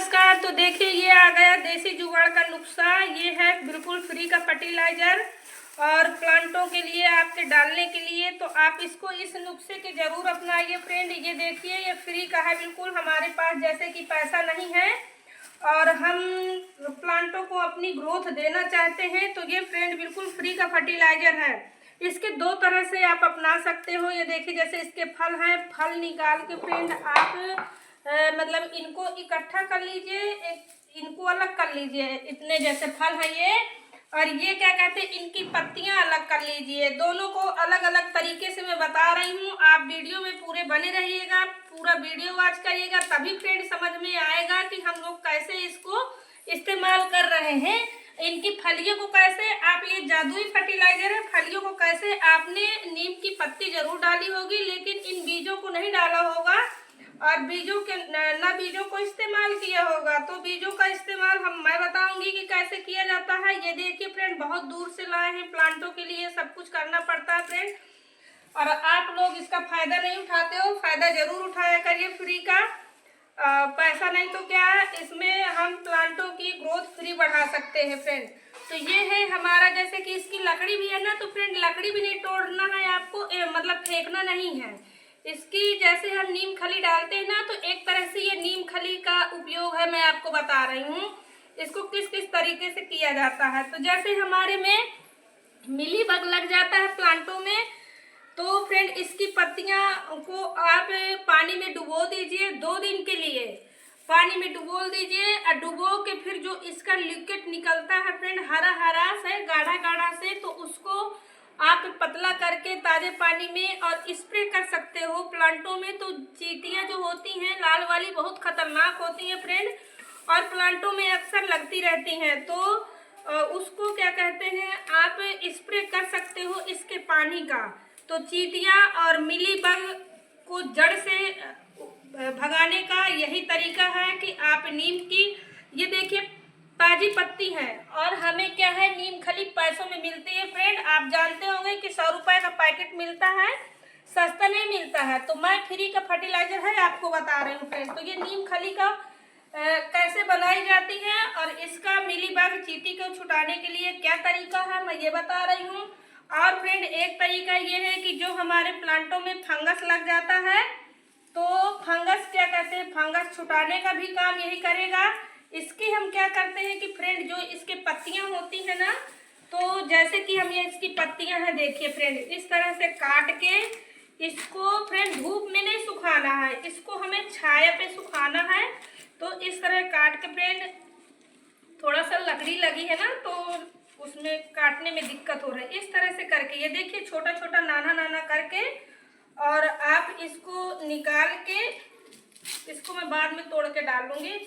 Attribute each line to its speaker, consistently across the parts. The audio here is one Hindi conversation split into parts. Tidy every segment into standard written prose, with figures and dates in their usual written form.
Speaker 1: नमस्कार। तो देखिए ये आ गया देसी जुगाड़ का नुस्खा। ये है बिल्कुल फ्री का फर्टिलाइजर और प्लांटों के लिए आपके डालने के लिए। तो आप इसको इस नुस्खे के जरूर अपनाइए फ्रेंड। ये देखिए ये फ्री का है बिल्कुल। हमारे पास जैसे कि पैसा नहीं है और हम प्लांटों को अपनी ग्रोथ देना चाहते हैं तो ये फ्रेंड बिल्कुल फ्री का फर्टिलाइजर है। इसके दो तरह से आप अपना सकते हो। ये देखिए जैसे इसके फल हैं, फल निकाल के फ्रेंड आप मतलब इनको इकट्ठा कर लीजिए, इनको अलग कर लीजिए। इतने जैसे फल है ये, और ये क्या कहते हैं इनकी पत्तियां अलग कर लीजिए। दोनों को अलग अलग तरीके से मैं बता रही हूँ। आप वीडियो में पूरे बने रहिएगा, पूरा वीडियो वॉच करिएगा, तभी फ्रेंड समझ में आएगा कि हम लोग कैसे इसको इस्तेमाल कर रहे हैं। इनकी फलियों को कैसे आप, ये जादुई फर्टिलाइजर है, फलियों को कैसे आपने नीम की पत्ती जरूर डाली होगी लेकिन इन बीजों को नहीं डाला होगा और बीजों के ना बीजों को इस्तेमाल किया होगा। तो बीजों का इस्तेमाल मैं बताऊंगी कि कैसे किया जाता है। ये देखिए फ्रेंड बहुत दूर से लाए हैं, प्लांटों के लिए सब कुछ करना पड़ता है फ्रेंड। और आप लोग इसका फायदा नहीं उठाते हो, फायदा जरूर उठाया करिए फ्री का। पैसा नहीं तो क्या है, इसमें हम प्लांटों की ग्रोथ फ्री बढ़ा सकते हैं फ्रेंड। तो ये है हमारा, जैसे कि इसकी लकड़ी भी है ना, तो फ्रेंड लकड़ी भी नहीं तोड़ना है आपको, मतलब फेंकना नहीं है। इसकी जैसे हम नीम खली डालते हैं ना, तो एक तरह से ये नीम खली का उपयोग है, मैं आपको बता रही हूँ इसको किस किस तरीके से किया जाता है। तो जैसे हमारे में मिली बग लग जाता है प्लांटों में, तो फ्रेंड इसकी पत्तियां को आप पानी में डुबो दीजिए 2 दिन के लिए। पानी में डुबो दीजिए और डुबो के फिर जो इसका लिक्विड निकलता है फ्रेंड हरा हरा से, गाढ़ा गाढ़ा से, तो उसको आप पतला करके ताजे पानी में और स्प्रे कर सकते हो प्लांटों में। तो चींटियां जो होती हैं लाल वाली बहुत खतरनाक होती हैं फ्रेंड और प्लांटों में अक्सर लगती रहती हैं। तो उसको क्या कहते हैं आप स्प्रे कर सकते हो इसके पानी का। तो चींटियां और मिलीबग को जड़ से भगाने का यही तरीका है कि आप नीम की, ये देखिए ताजी पत्ती है और हमें क्या है नीम खली पैसों में मिलती है फ्रेंड। आप जानते होंगे कि 100 रुपए का पैकेट मिलता है, सस्ता नहीं मिलता है। तो मैं फ्री का फर्टिलाइजर है आपको बता रही हूँ फ्रेंड। तो ये नीम खली का कैसे बनाई जाती है और इसका मिलीबग चींटी को छुटाने के लिए क्या तरीका है मैं ये बता रही हूँ। और फ्रेंड एक तरीका ये है कि जो हमारे प्लांटों में फंगस लग जाता है, तो फंगस क्या कहते हैं, फंगस छुटाने का भी काम यही करेगा। इसकी हम क्या करते हैं कि फ्रेंड जो इसके पत्तियां होती है ना, तो जैसे कि हम ये इसकी पत्तियां हैं, देखिए फ्रेंड इस तरह से काट के इसको फ्रेंड धूप में नहीं सुखाना है, इसको हमें छाया पे सुखाना है। तो इस तरह काट के फ्रेंड, थोड़ा सा लकड़ी लगी है ना तो उसमें काटने में दिक्कत हो रही है, इस तरह से करके ये देखिए छोटा छोटा नाना नाना करके, और आप इसको निकाल के, इसको मैं बाद में तोड़ के डाल लूँगी।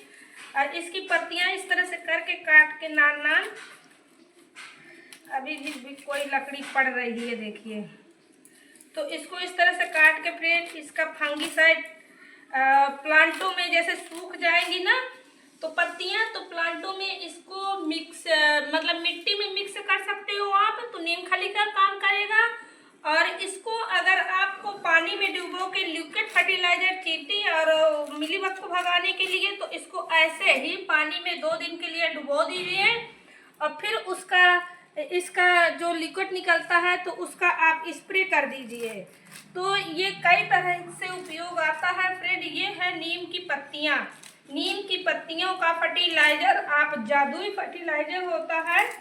Speaker 1: और इसकी पत्तियां इस तरह से करके काट के नान नान, अभी भी कोई लकड़ी पड़ रही है देखिए। तो इसको इस तरह से काट के फ्रेंड इसका फंगीसाइड प्लांटों में जैसे सूख जाएंगी ना तो पत्तियां, तो प्लांटों में इसको मिक्स मतलब मिट्टी में मिक्स कर सकते हो आप, तो नीम खली का काम करेगा। और इसको अगर आपको पानी में डुबो के लिक्विड फर्टिलाइजर चींटी और मिलीबग को भगाने के लिए, तो इसको ऐसे ही पानी में 2 दिन के लिए डुबो दीजिए और फिर इसका जो लिक्विड निकलता है तो उसका आप स्प्रे कर दीजिए। तो ये कई तरह से उपयोग आता है फ्रेंड। ये है नीम की पत्तियां, नीम की पत्तियों का फर्टिलाइजर, आप जादुई फर्टिलाइजर होता है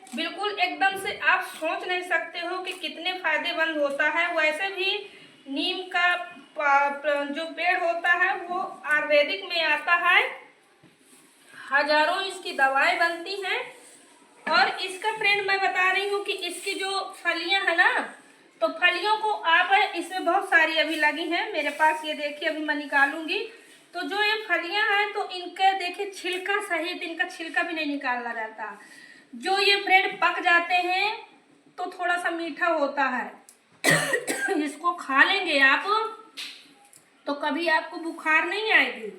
Speaker 1: बिल्कुल, एकदम से आप सोच नहीं सकते हो कि कितने फायदेमंद होता है। वैसे भी नीम का जो पेड़ होता है वो आयुर्वेदिक में आता है, हजारों इसकी दवाएं बनती हैं। और इसका फ्रेंड मैं बता रही हूँ कि इसकी जो फलियां है ना, तो फलियों को आप, इसमें बहुत सारी अभी लगी हैं मेरे पास, ये देखिए अभी मैं निकालूंगी। तो जो ये फलियां हैं तो इनका देखिए छिलका सहित, इनका छिलका भी नहीं निकालना रहता। जो ये फ्रेंड पक जाते हैं तो थोड़ा सा मीठा होता है इसको खा लेंगे आप तो कभी आपको बुखार नहीं आएगी।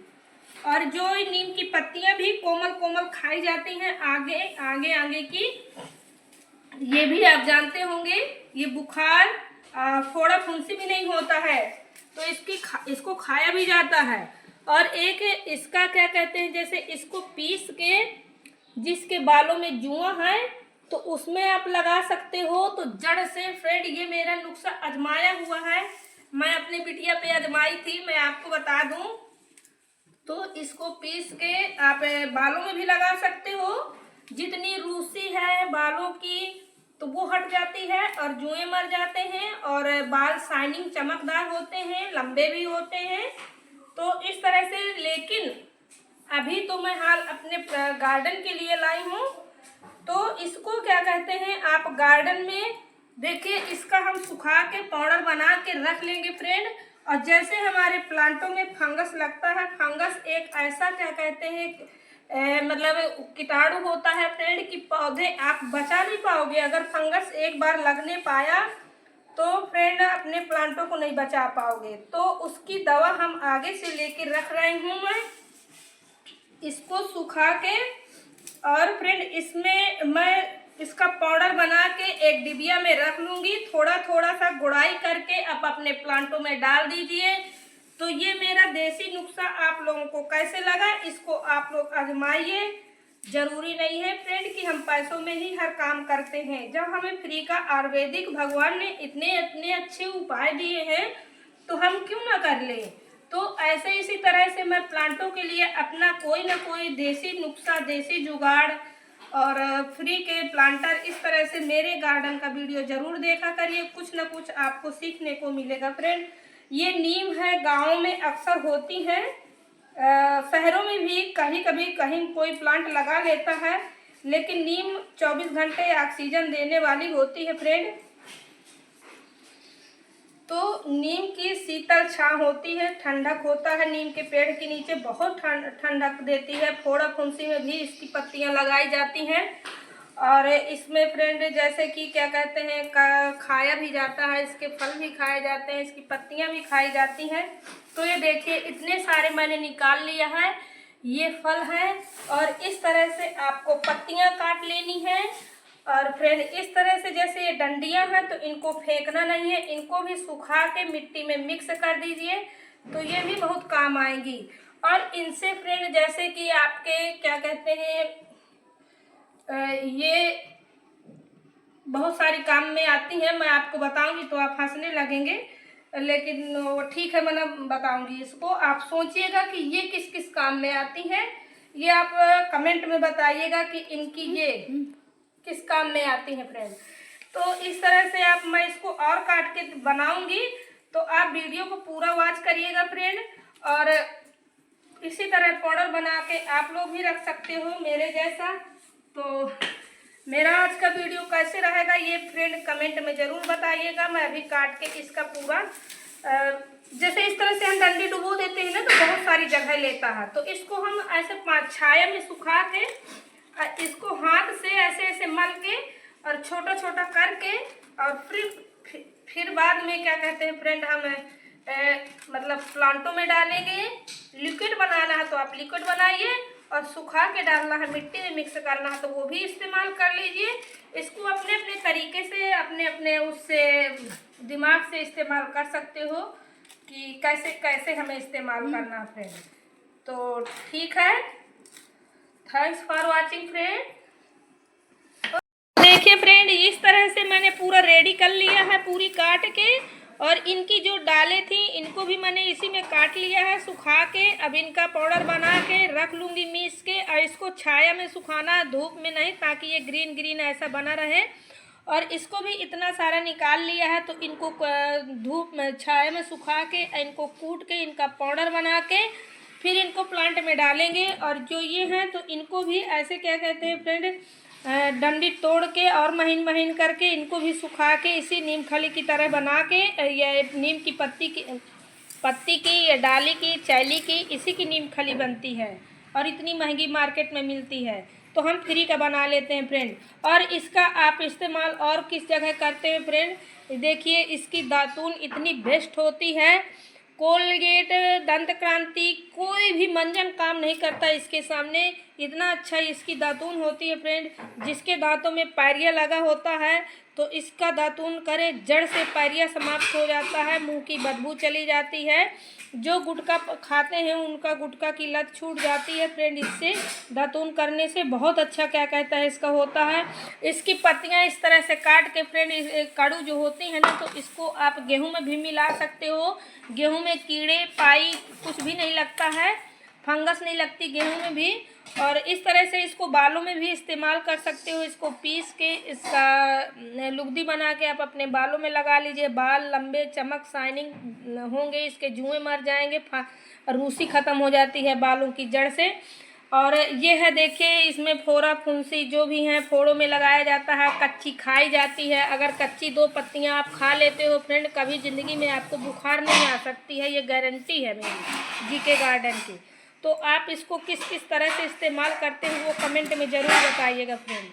Speaker 1: और जो नीम की पत्तियां भी कोमल कोमल खाई जाती हैं आगे आगे आगे की, ये भी आप जानते होंगे, ये बुखार फोड़ा फुंसी भी नहीं होता है, तो इसको खाया भी जाता है। और एक इसका क्या कहते हैं, जैसे इसको पीस के जिसके बालों में जुआ है तो उसमें आप लगा सकते हो। तो जड़ से फ्रेंड ये मेरा नुस्खा आजमाया हुआ है, मैं अपने बिटिया पे आजमाई थी, मैं आपको बता दूं। तो इसको पीस के आप बालों में भी लगा सकते हो, जितनी रूसी है बालों की तो वो हट जाती है और जुएं मर जाते हैं और बाल शाइनिंग चमकदार होते हैं, लंबे भी होते हैं। तो इस तरह से, लेकिन अभी तो मैं हाल अपने गार्डन के लिए लाई हूँ। तो इसको क्या कहते हैं, आप गार्डन में देखिए, इसका हम सुखा के पाउडर बना के रख लेंगे फ्रेंड। और जैसे हमारे प्लांटों में फंगस लगता है, फंगस एक ऐसा क्या कहते हैं मतलब कीटाणु होता है फ्रेंड कि पौधे आप बचा नहीं पाओगे। अगर फंगस एक बार लगने पाया तो फ्रेंड अपने प्लांटों को नहीं बचा पाओगे। तो उसकी दवा हम आगे से लेके रख रही हूँ मैं, इसको सुखा के। और फ्रेंड इसमें मैं इसका पाउडर बना के एक डिबिया में रख लूँगी, थोड़ा थोड़ा सा गुड़ाई करके आप अपने प्लांटों में डाल दीजिए। तो ये मेरा देसी नुस्खा आप लोगों को कैसे लगा, इसको आप लोग आजमाइए। जरूरी नहीं है फ्रेंड कि हम पैसों में ही हर काम करते हैं। जब हमें फ्री का आयुर्वेदिक भगवान ने इतने इतने अच्छे उपाय दिए हैं तो हम क्यों ना कर लें। तो ऐसे इसी तरह से मैं प्लांटों के लिए अपना कोई ना कोई देसी नुस्खा, देसी जुगाड़ और फ्री के प्लांटर, इस तरह से मेरे गार्डन का वीडियो जरूर देखा करिए, कुछ ना कुछ आपको सीखने को मिलेगा फ्रेंड। ये नीम है, गाँव में अक्सर होती है, शहरों में भी कहीं कभी कहीं कोई प्लांट लगा लेता है, लेकिन नीम 24 घंटे ऑक्सीजन देने वाली होती है फ्रेंड। तो नीम की शीतल छांव होती है, ठंडक होता है, नीम के पेड़ के नीचे बहुत ठंडक देती है। फोड़ा फुंसी में भी इसकी पत्तियां लगाई जाती हैं। और इसमें फ्रेंड जैसे कि क्या कहते हैं, खाया भी जाता है, इसके फल भी खाए जाते हैं, इसकी पत्तियां भी खाई जाती हैं। तो ये देखिए इतने सारे मैंने निकाल लिया है, ये फल है। और इस तरह से आपको पत्तियां काट लेनी है। और फ्रेंड इस तरह से जैसे ये डंडियां हैं तो इनको फेंकना नहीं है, इनको भी सुखा के मिट्टी में मिक्स कर दीजिए, तो ये भी बहुत काम आएंगी। और इनसे फ्रेंड जैसे कि आपके क्या कहते हैं, ये बहुत सारी काम में आती हैं, मैं आपको बताऊंगी तो आप हंसने लगेंगे, लेकिन वो ठीक है, मैं बताऊंगी इसको। आप सोचिएगा कि ये किस किस काम में आती हैं, ये आप कमेंट में बताइएगा कि इनकी ये किस काम में आती हैं फ्रेंड। तो इस तरह से मैं इसको और काट के बनाऊंगी, तो आप वीडियो को पूरा वॉच करिएगा फ्रेंड। और इसी तरह पाउडर बना के आप लोग भी रख सकते हो मेरे जैसा। तो मेरा आज का वीडियो कैसे रहेगा ये फ्रेंड कमेंट में ज़रूर बताइएगा। मैं अभी काट के इसका पूरा जैसे इस तरह से हम डंडी डुबो देते हैं ना तो बहुत सारी जगह लेता है, तो इसको हम ऐसे छाया में सुखा के इसको हाथ से ऐसे ऐसे मल के और छोटा छोटा करके और फिर बाद में क्या कहते हैं फ्रेंड, हम मतलब प्लांटों में डालेंगे। लिक्विड बनाना है तो आप लिक्विड बनाइए, और सुखा के डालना है, मिट्टी में मिक्स करना है तो वो भी इस्तेमाल कर लीजिए। इसको अपने अपने तरीके से, अपने अपने उससे दिमाग से इस्तेमाल कर सकते हो कि कैसे कैसे हमें इस्तेमाल करना है। तो ठीक है, थैंक्स फॉर वाचिंग फ्रेंड। देखिए फ्रेंड इस तरह से मैंने पूरा रेडी कर लिया है, पूरी काट के। और इनकी जो डालें थी इनको भी मैंने इसी में काट लिया है सुखा के। अब इनका पाउडर बना के रख लूँगी मीस के, और इसको छाया में सुखाना, धूप में नहीं, ताकि ये ग्रीन ग्रीन ऐसा बना रहे। और इसको भी इतना सारा निकाल लिया है तो इनको धूप में छाया में सुखा के इनको कूट के इनका पाउडर बना के फिर इनको प्लांट में डालेंगे। और जो ये हैं तो इनको भी ऐसे क्या कहते हैं फ्रेंड, डंडी तोड़ के और महीन महीन करके इनको भी सुखा के इसी नीम खली की तरह बना के, या नीम की पत्ती की या डाली की, चैली की, इसी की नीम खली बनती है और इतनी महंगी मार्केट में मिलती है। तो हम फ्री का बना लेते हैं फ्रेंड। और इसका आप इस्तेमाल और किस जगह करते हैं फ्रेंड, देखिए इसकी दातून इतनी बेस्ट होती है। कोलगेट, दंत क्रांति, कोई कोई भी मंजन काम नहीं करता इसके सामने। इतना अच्छा इसकी दातून होती है फ्रेंड। जिसके दांतों में पायरिया लगा होता है तो इसका दातून करे, जड़ से पायरिया समाप्त हो जाता है, मुंह की बदबू चली जाती है। जो गुटखा खाते हैं उनका गुटखा की लत छूट जाती है फ्रेंड। इससे दातून करने से बहुत अच्छा क्या कहता है इसका होता है। इसकी पत्तियां इस तरह से काट के फ्रेंड, काड़ू जो होती है ना, तो इसको आप गेहूं में भी मिला सकते हो। गेहूं में कीड़े पाई कुछ भी नहीं लगता है, फंगस नहीं लगती गेहूं में भी। और इस तरह से इसको बालों में भी इस्तेमाल कर सकते हो। इसको पीस के इसका लुगदी बना के आप अपने बालों में लगा लीजिए। बाल लंबे चमक शाइनिंग होंगे, इसके जुएँ मर जाएंगे, रूसी ख़त्म हो जाती है बालों की जड़ से। और ये है देखिए, इसमें फोड़ा फुंसी जो भी हैं फोड़ों में लगाया जाता है, कच्ची खाई जाती है। अगर कच्ची 2 पत्तियां आप खा लेते हो फ्रेंड, कभी ज़िंदगी में आपको बुखार नहीं आ सकती है, ये गारंटी है मेरी जीके गार्डन की। तो आप इसको किस किस तरह से इस्तेमाल करते हो वो कमेंट में ज़रूर बताइएगा फ्रेंड।